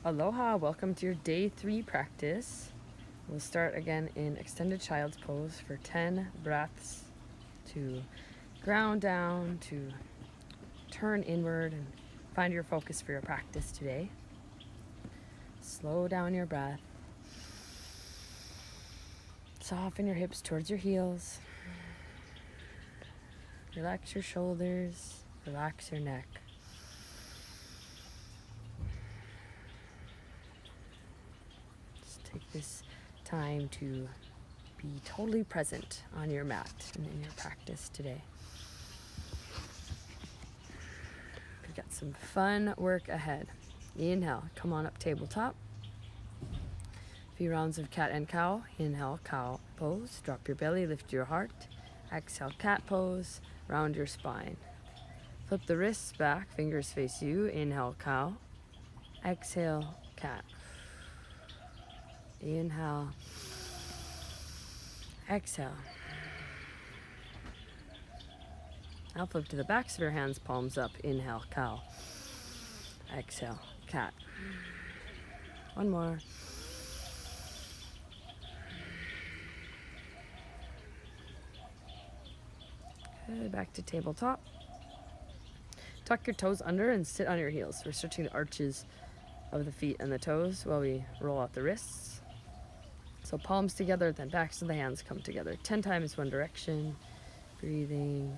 Aloha, welcome to your day 3 practice. We'll start again in extended child's pose for 10 breaths to ground down, to turn inward and find your focus for your practice today. Slow down your breath. Soften your hips towards your heels. Relax your shoulders, relax your neck. Take this time to be totally present on your mat and in your practice today. We've got some fun work ahead. Inhale, come on up tabletop. A few rounds of cat and cow. Inhale, cow pose. Drop your belly, lift your heart. Exhale, cat pose. Round your spine. Flip the wrists back, fingers face you. Inhale, cow. Exhale, cat. Inhale. Exhale. Now flip to the backs of your hands, palms up. Inhale, cow. Exhale, cat. One more. Good, back to tabletop. Tuck your toes under and sit on your heels. We're stretching the arches of the feet and the toes while we roll out the wrists. So palms together, then backs of the hands come together. 10 times one direction. Breathing.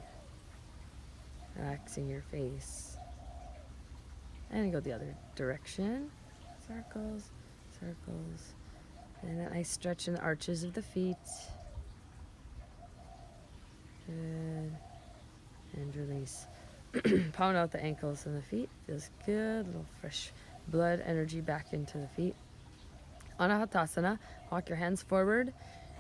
Relaxing your face. And go the other direction. Circles, circles. And a nice stretch in the arches of the feet. Good. And release. Pound out the ankles and the feet. Feels good. A little fresh blood energy back into the feet. Anahatasana, walk your hands forward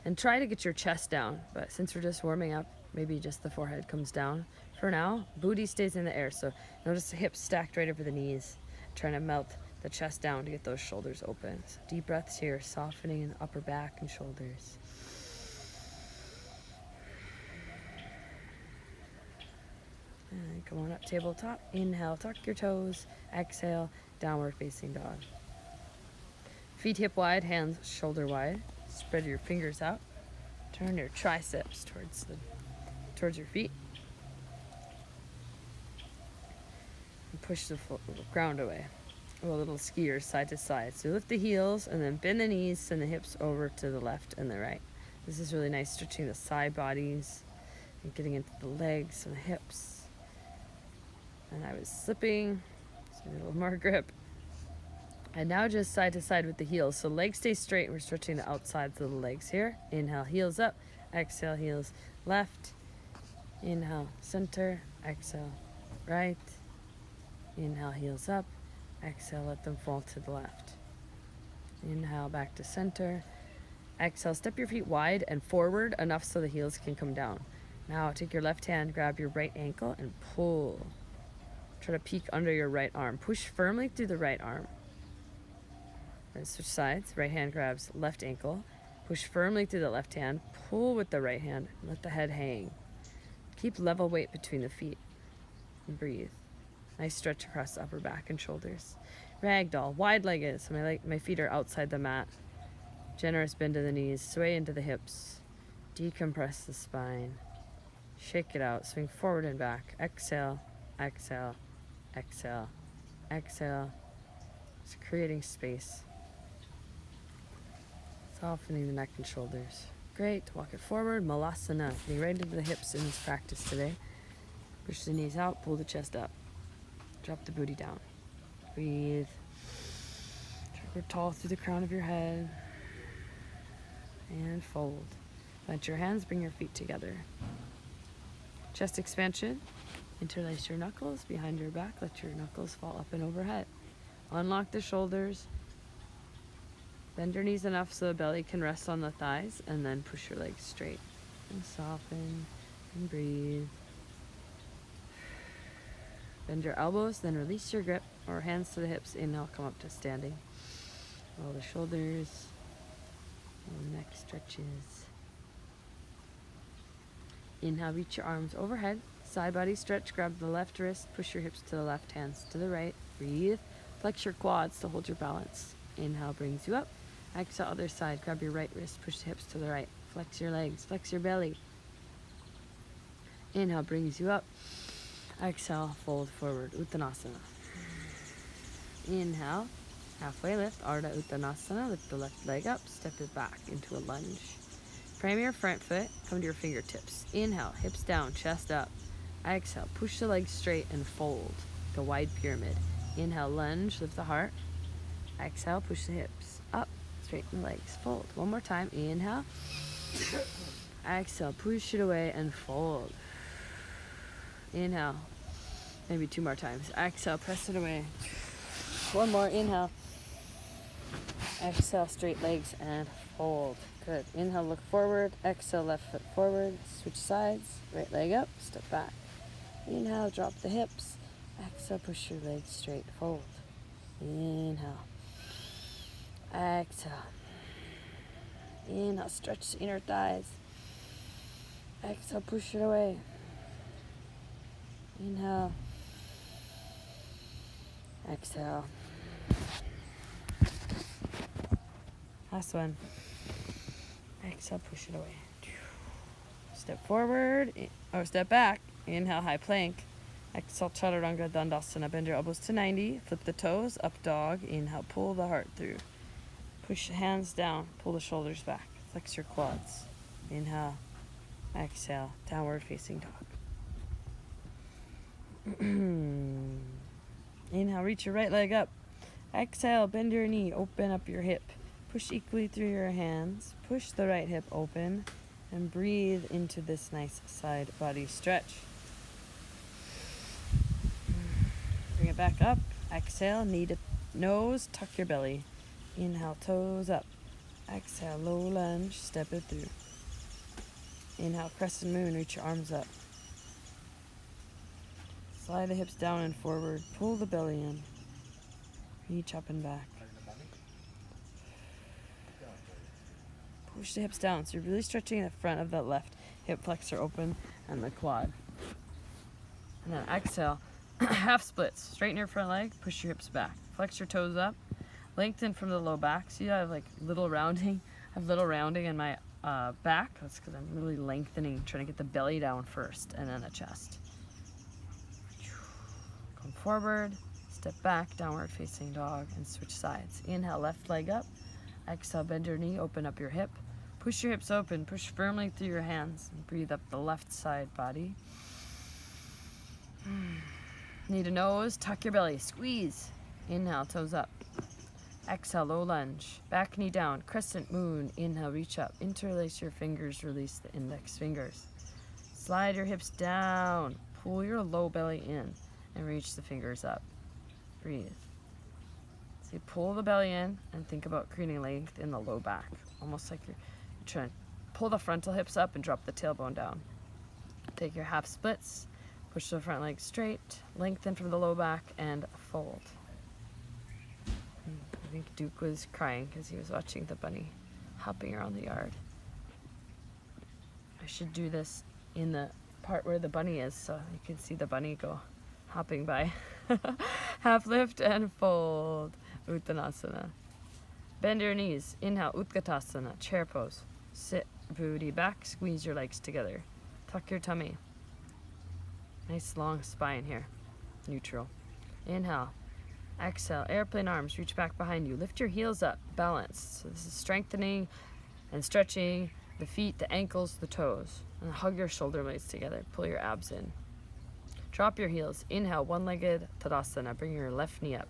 and try to get your chest down. But since we're just warming up, maybe just the forehead comes down. For now, booty stays in the air. So notice the hips stacked right over the knees. Trying to melt the chest down to get those shoulders open. So deep breaths here, softening in the upper back and shoulders. And come on up, tabletop. Inhale, tuck your toes. Exhale, downward facing dog. Feet hip wide, hands shoulder wide. Spread your fingers out. Turn your triceps towards your feet. And push the ground away. A little skier side to side. So lift the heels and then bend the knees, send the hips over to the left and the right. This is really nice, stretching the side bodies and getting into the legs and the hips. And I was slipping, so a little more grip. And now just side to side with the heels. So legs stay straight. We're stretching the outsides of the legs here. Inhale, heels up. Exhale, heels left. Inhale, center. Exhale, right. Inhale, heels up. Exhale, let them fall to the left. Inhale, back to center. Exhale, step your feet wide and forward enough so the heels can come down. Now take your left hand, grab your right ankle and pull. Try to peek under your right arm. Push firmly through the right arm. And switch sides. Right hand grabs left ankle. Push firmly through the left hand. Pull with the right hand. Let the head hang. Keep level weight between the feet. And breathe. Nice stretch across the upper back and shoulders. Ragdoll. Wide-legged. So my feet are outside the mat. Generous bend to the knees. Sway into the hips. Decompress the spine. Shake it out. Swing forward and back. Exhale. Exhale. Exhale. Exhale. Just creating space. Softening the neck and shoulders. Great. Walk it forward. Malasana. Getting right into the hips in this practice today. Push the knees out. Pull the chest up. Drop the booty down. Breathe. Try to grow tall through the crown of your head. And fold. Plant your hands. Bring your feet together. Chest expansion. Interlace your knuckles behind your back. Let your knuckles fall up and overhead. Unlock the shoulders. Bend your knees enough so the belly can rest on the thighs, and then push your legs straight. And soften and breathe. Bend your elbows, then release your grip or hands to the hips. Inhale, come up to standing. Roll the shoulders. And neck stretches. Inhale, reach your arms overhead. Side body stretch, grab the left wrist, push your hips to the left, hands to the right. Breathe. Flex your quads to hold your balance. Inhale brings you up. Exhale, other side. Grab your right wrist, push the hips to the right. Flex your legs, flex your belly. Inhale brings you up. Exhale, fold forward, Uttanasana. Inhale, halfway lift, Ardha Uttanasana. Lift the left leg up, step it back into a lunge. Frame your front foot, come to your fingertips. Inhale, hips down, chest up. Exhale, push the legs straight and fold, like a wide pyramid. Inhale, lunge, lift the heart. Exhale, push the hips up, straighten the legs, fold. One more time, inhale. Exhale, push it away and fold. Inhale, maybe 2 more times. Exhale, press it away. One more, inhale. Exhale, straight legs and fold. Good. Inhale, look forward. Exhale, left foot forward. Switch sides. Right leg up, step back. Inhale, drop the hips. Exhale, push your legs straight, fold. Inhale. Exhale. Inhale, stretch the inner thighs. Exhale, push it away. Inhale. Exhale. Last one. Exhale, push it away. Step forward, or step back. Inhale, high plank. Exhale, Chaturanga Dandasana. Bend your elbows to 90. Flip the toes, up dog. Inhale, pull the heart through. Push the hands down, pull the shoulders back. Flex your quads. Inhale, exhale, downward facing dog. Inhale, reach your right leg up. Exhale, bend your knee, open up your hip. Push equally through your hands. Push the right hip open and breathe into this nice side body stretch. Bring it back up. Exhale, knee to nose, tuck your belly. Inhale, toes up. Exhale, low lunge, step it through. Inhale, crescent moon, reach your arms up. Slide the hips down and forward. Pull the belly in. Reach up and back. Push the hips down. So you're really stretching the front of that left hip flexor open and the quad. And then exhale, half splits. Straighten your front leg, push your hips back. Flex your toes up. Lengthen from the low back. See, I have like little rounding. I have little rounding in my back. That's because I'm really lengthening, trying to get the belly down first and then the chest. Come forward, step back, downward facing dog, and switch sides. Inhale, left leg up. Exhale, bend your knee, open up your hip. Push your hips open, push firmly through your hands. And breathe up the left side body. Knee to nose, tuck your belly, squeeze. Inhale, toes up. Exhale, low lunge. Back knee down, crescent moon. Inhale, reach up. Interlace your fingers, release the index fingers. Slide your hips down. Pull your low belly in and reach the fingers up. Breathe. So you pull the belly in and think about creating length in the low back. Almost like you're trying to pull the frontal hips up and drop the tailbone down. Take your half splits. Push the front leg straight. Lengthen from the low back and fold. I think Duke was crying because he was watching the bunny hopping around the yard. I should do this in the part where the bunny is so you can see the bunny go hopping by. Half lift and fold. Uttanasana. Bend your knees. Inhale, Utkatasana, chair pose. Sit, booty back, squeeze your legs together. Tuck your tummy. Nice long spine here. Neutral. Inhale. Exhale, airplane arms, reach back behind you. Lift your heels up, balance. So this is strengthening and stretching the feet, the ankles, the toes. And hug your shoulder blades together. Pull your abs in. Drop your heels. Inhale, one-legged Tadasana. Bring your left knee up.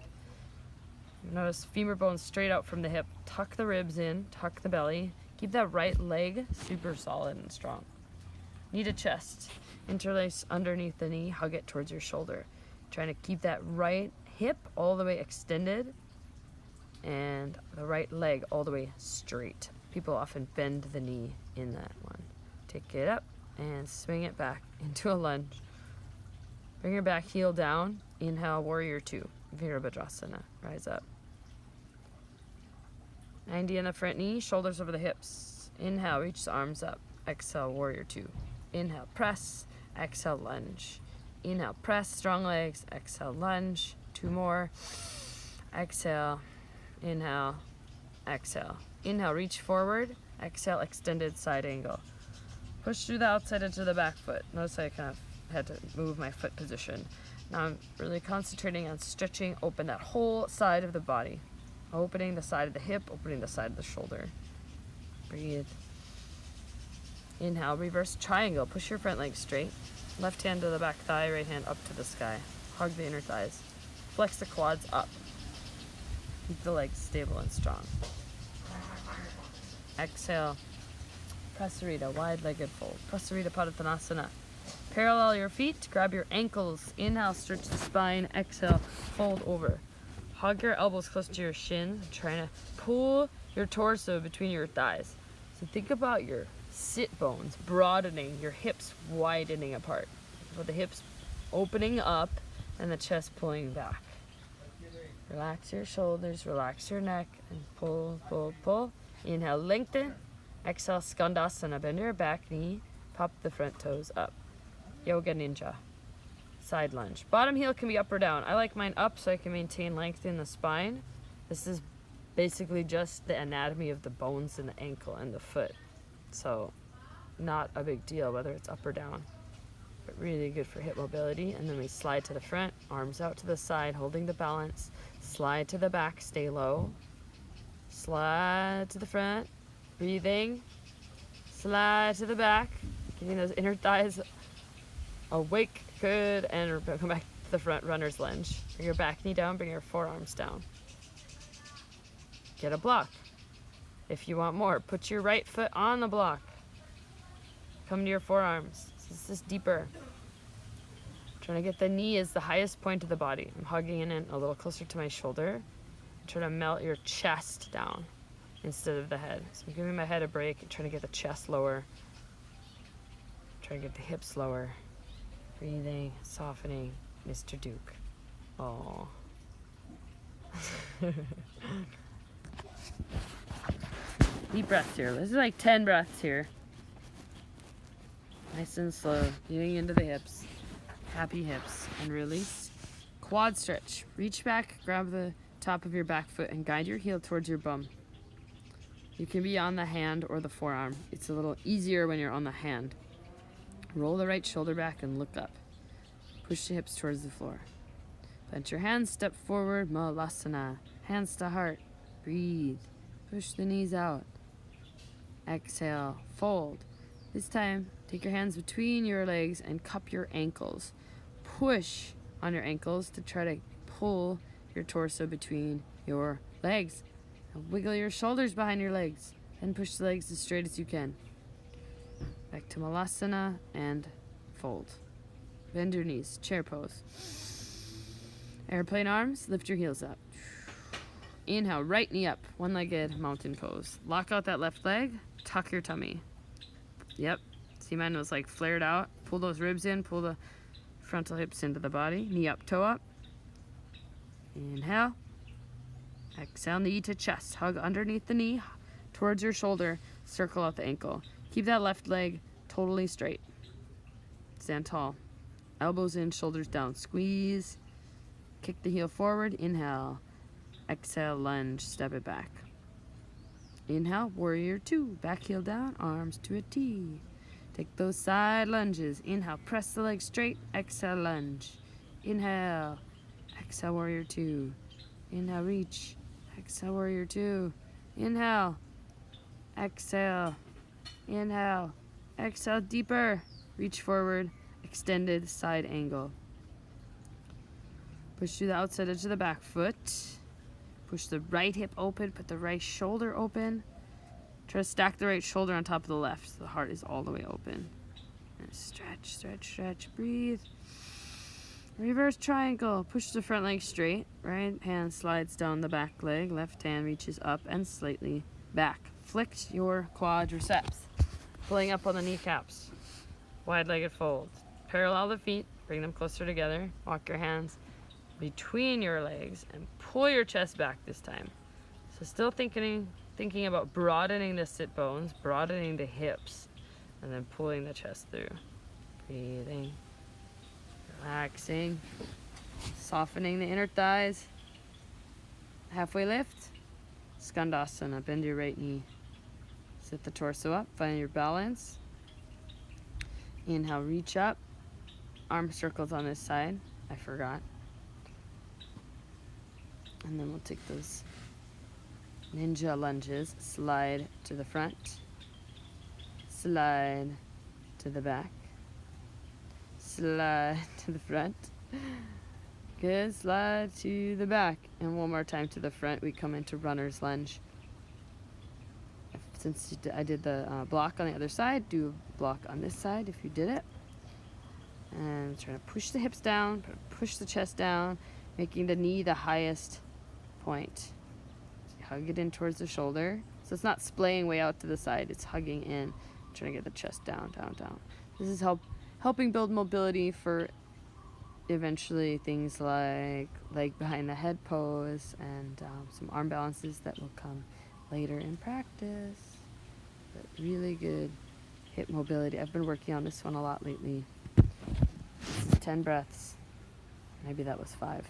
Notice femur bones straight out from the hip. Tuck the ribs in, tuck the belly. Keep that right leg super solid and strong. Knee to chest. Interlace underneath the knee, hug it towards your shoulder. Trying to keep that right hip all the way extended and the right leg all the way straight. People often bend the knee in that one. Take it up and swing it back into a lunge. Bring your back heel down. Inhale, warrior two. Virabhadrasana. Rise up. 90 in the front knee, shoulders over the hips. Inhale, reach the arms up. Exhale, warrior two. Inhale, press. Exhale, lunge. Inhale, press, strong legs. Exhale, lunge. Two more. Exhale, inhale, exhale. Inhale, reach forward. Exhale, extended side angle. Push through the outside edge of the back foot. Notice I kind of had to move my foot position. Now I'm really concentrating on stretching open that whole side of the body. Opening the side of the hip, opening the side of the shoulder. Breathe. Inhale, reverse triangle. Push your front leg straight. Left hand to the back thigh, right hand up to the sky. Hug the inner thighs. Flex the quads up. Keep the legs stable and strong. Exhale. Prasarita, wide-legged fold. Prasarita Padottanasana. Parallel your feet, grab your ankles. Inhale, stretch the spine. Exhale, fold over. Hug your elbows close to your shins. Trying to pull your torso between your thighs. So think about your sit bones broadening, your hips widening apart. With the hips opening up and the chest pulling back. Relax your shoulders, relax your neck, and pull, pull, pull. Inhale, lengthen. Exhale, Skandasana. Bend your back knee. Pop the front toes up. Yoga Ninja. Side lunge. Bottom heel can be up or down. I like mine up so I can maintain length in the spine. This is basically just the anatomy of the bones in the ankle and the foot. So not a big deal whether it's up or down. But really good for hip mobility. And then we slide to the front, arms out to the side, holding the balance. Slide to the back, stay low. Slide to the front, breathing. Slide to the back, getting those inner thighs awake, good, and come back to the front, runner's lunge. Bring your back knee down, bring your forearms down. Get a block. If you want more, put your right foot on the block. Come to your forearms. This is deeper. Trying to get the knee as the highest point of the body. I'm hugging in a little closer to my shoulder. I'm trying to melt your chest down instead of the head. So I'm giving my head a break and trying to get the chest lower. Trying to get the hips lower. Breathing, softening, Mr. Duke. Oh. Deep breaths here. This is like 10 breaths here. Nice and slow. Getting into the hips. Happy hips. And release. Quad stretch. Reach back, grab the top of your back foot, and guide your heel towards your bum. You can be on the hand or the forearm. It's a little easier when you're on the hand. Roll the right shoulder back and look up. Push the hips towards the floor. Plant your hands, step forward, Malasana. Hands to heart. Breathe. Push the knees out. Exhale, fold. This time, take your hands between your legs and cup your ankles. Push on your ankles to try to pull your torso between your legs. And wiggle your shoulders behind your legs. And push the legs as straight as you can. Back to Malasana and fold. Bend your knees, chair pose. Airplane arms, lift your heels up. Inhale, right knee up, one-legged mountain pose. Lock out that left leg, tuck your tummy. Yep, see mine was like flared out. Pull those ribs in, pull the frontal hips into the body. Knee up, toe up. Inhale. Exhale, knee to chest. Hug underneath the knee, towards your shoulder. Circle out the ankle. Keep that left leg totally straight. Stand tall. Elbows in, shoulders down. Squeeze. Kick the heel forward. Inhale. Exhale, lunge. Step it back. Inhale, warrior two. Back heel down, arms to a T. Take those side lunges. Inhale, press the leg straight. Exhale, lunge. Inhale. Exhale, warrior two. Inhale, reach. Exhale, warrior two. Inhale. Exhale. Inhale. Exhale, deeper. Reach forward. Extended side angle. Push through the outside edge of the back foot. Push the right hip open. Put the right shoulder open. Try to stack the right shoulder on top of the left so the heart is all the way open. And stretch, stretch, stretch. Breathe. Reverse triangle. Push the front leg straight. Right hand slides down the back leg. Left hand reaches up and slightly back. Flick your quadriceps. Pulling up on the kneecaps. Wide-legged fold. Parallel the feet. Bring them closer together. Walk your hands between your legs and pull your chest back this time. So still thinking about broadening the sit bones, broadening the hips, and then pulling the chest through. Breathing. Relaxing. Softening the inner thighs. halfway lift, Skandasana, bend your right knee. Sit the torso up, find your balance. Inhale, reach up. Arm circles on this side. I forgot. And then we'll take those ninja lunges. Slide to the front. Slide to the back. Slide to the front. Good. Slide to the back. And one more time to the front. We come into runner's lunge. Since I did the block on the other side, do a block on this side if you did it. And trying to push the hips down, push the chest down, making the knee the highest point. Hug it in towards the shoulder. So it's not splaying way out to the side, it's hugging in. Trying to get the chest down, down, down. This is helping build mobility for eventually things like leg behind the head pose and some arm balances that will come later in practice. But really good hip mobility. I've been working on this one a lot lately. 10 breaths. Maybe that was 5.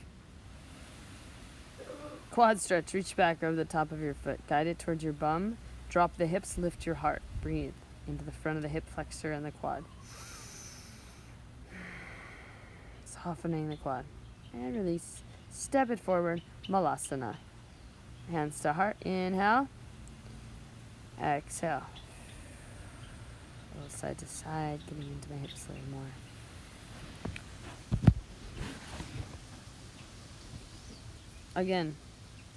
Quad stretch. Reach back over the top of your foot. Guide it towards your bum. Drop the hips. Lift your heart. Breathe into the front of the hip flexor and the quad. Softening the quad. And release. Step it forward. Malasana. Hands to heart. Inhale. Exhale. A little side to side. Getting into my hips a little more. Again,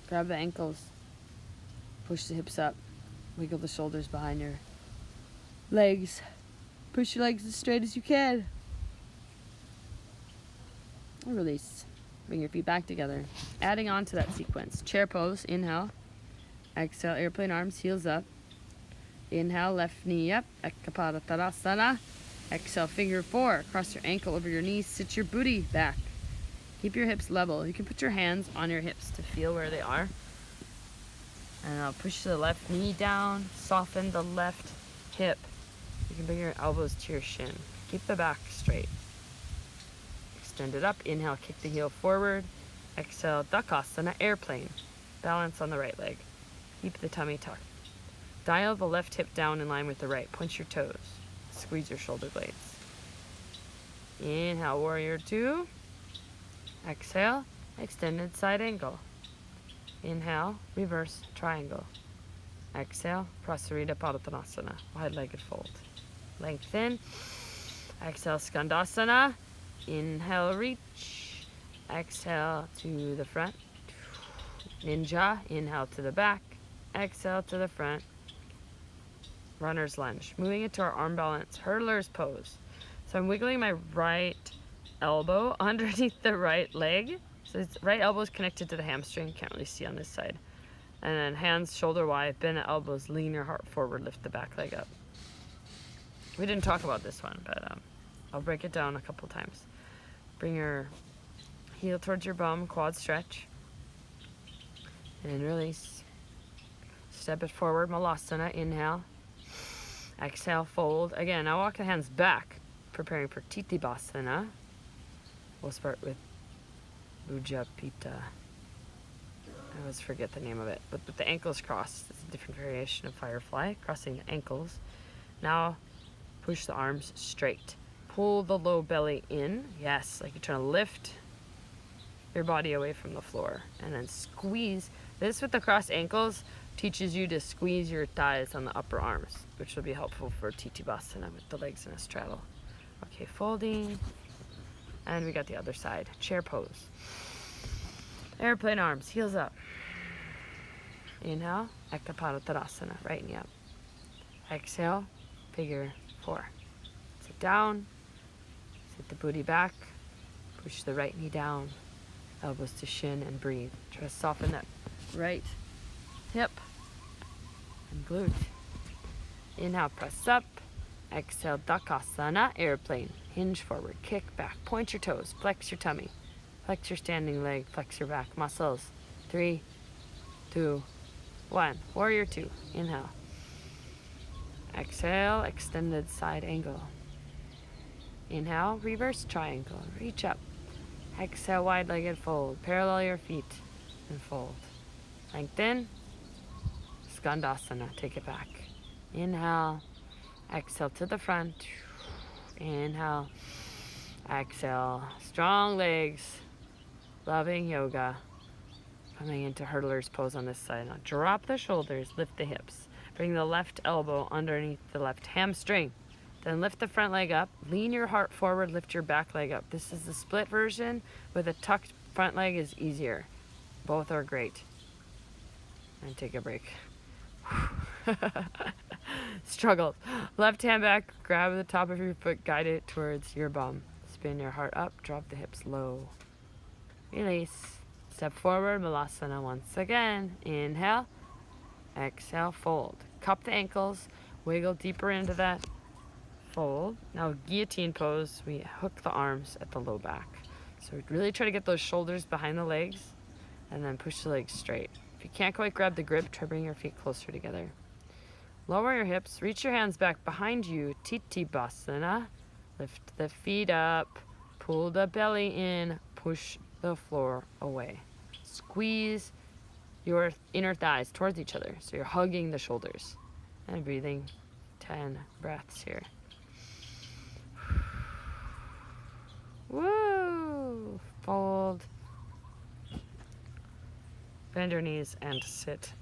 grab the ankles, push the hips up, wiggle the shoulders behind your legs, push your legs as straight as you can. And release. Bring your feet back together. Adding on to that sequence. Chair pose, inhale. Exhale, airplane arms, heels up. Inhale, left knee up. Ekapada. Exhale, finger 4. Cross your ankle over your knees. Sit your booty back. Keep your hips level. You can put your hands on your hips to feel where they are. And I'll push the left knee down. Soften the left hip. You can bring your elbows to your shin. Keep the back straight. Extend it up. Inhale, kick the heel forward. Exhale, Dakasana, airplane. Balance on the right leg. Keep the tummy tucked. Dial the left hip down in line with the right. Point your toes. Squeeze your shoulder blades. Inhale, warrior 2. Exhale, extended side angle. Inhale, reverse triangle. Exhale, Prasarita Padottanasana, wide-legged fold. Lengthen. Exhale, Skandasana. Inhale, reach. Exhale to the front. Ninja, inhale to the back. Exhale to the front. Runner's lunge. Moving into our arm balance, hurdler's pose. So I'm wiggling my right elbow underneath the right leg. So it's right elbow is connected to the hamstring. Can't really see on this side. And then hands shoulder wide, bend the elbows, lean your heart forward, lift the back leg up. We didn't talk about this one, but I'll break it down a couple times. Bring your heel towards your bum, quad stretch. And release. Step it forward, Malasana, inhale. Exhale, fold. Again, now walk the hands back, preparing for Tittibhasana. We'll start with Ujjapita. I always forget the name of it, but with the ankles crossed, it's a different variation of Firefly, crossing the ankles. Now, push the arms straight. Pull the low belly in, yes, like you're trying to lift your body away from the floor. And then squeeze. This with the crossed ankles teaches you to squeeze your thighs on the upper arms, which will be helpful for Tittibhasana with the legs in a straddle. Okay, folding. And we got the other side, chair pose. Airplane arms, heels up. Inhale, Ekapada, right knee up. Exhale, figure 4. Sit down, sit the booty back, push the right knee down, elbows to shin, and breathe. Try to soften that right hip and glute. Inhale, press up. Exhale, Dakasana, airplane. Hinge forward, kick back, point your toes, flex your tummy, flex your standing leg, flex your back muscles. 3, 2, 1. Warrior 2. Inhale. Exhale, extended side angle. Inhale, reverse triangle. Reach up. Exhale, wide-legged fold. Parallel your feet and fold. Lengthen. Skandasana. Take it back. Inhale. Exhale to the front. Inhale. Exhale. Strong legs. Loving yoga. Coming into hurdler's pose on this side. Now drop the shoulders. Lift the hips. Bring the left elbow underneath the left hamstring. Then lift the front leg up. Lean your heart forward. Lift your back leg up. This is the split version, but the tucked front leg is easier. Both are great. And take a break. Struggles. Left hand back. Grab the top of your foot. Guide it towards your bum. Spin your heart up. Drop the hips low. Release. Step forward. Malasana once again. Inhale. Exhale. Fold. Cup the ankles. Wiggle deeper into that. Fold. Now guillotine pose. We hook the arms at the low back. So we really try to get those shoulders behind the legs and then push the legs straight. If you can't quite grab the grip, try bringing your feet closer together. Lower your hips. Reach your hands back behind you. Tittibhasana. Lift the feet up. Pull the belly in. Push the floor away. Squeeze your inner thighs towards each other. So you're hugging the shoulders. And breathing 10 breaths here. Woo! Fold. Bend your knees and sit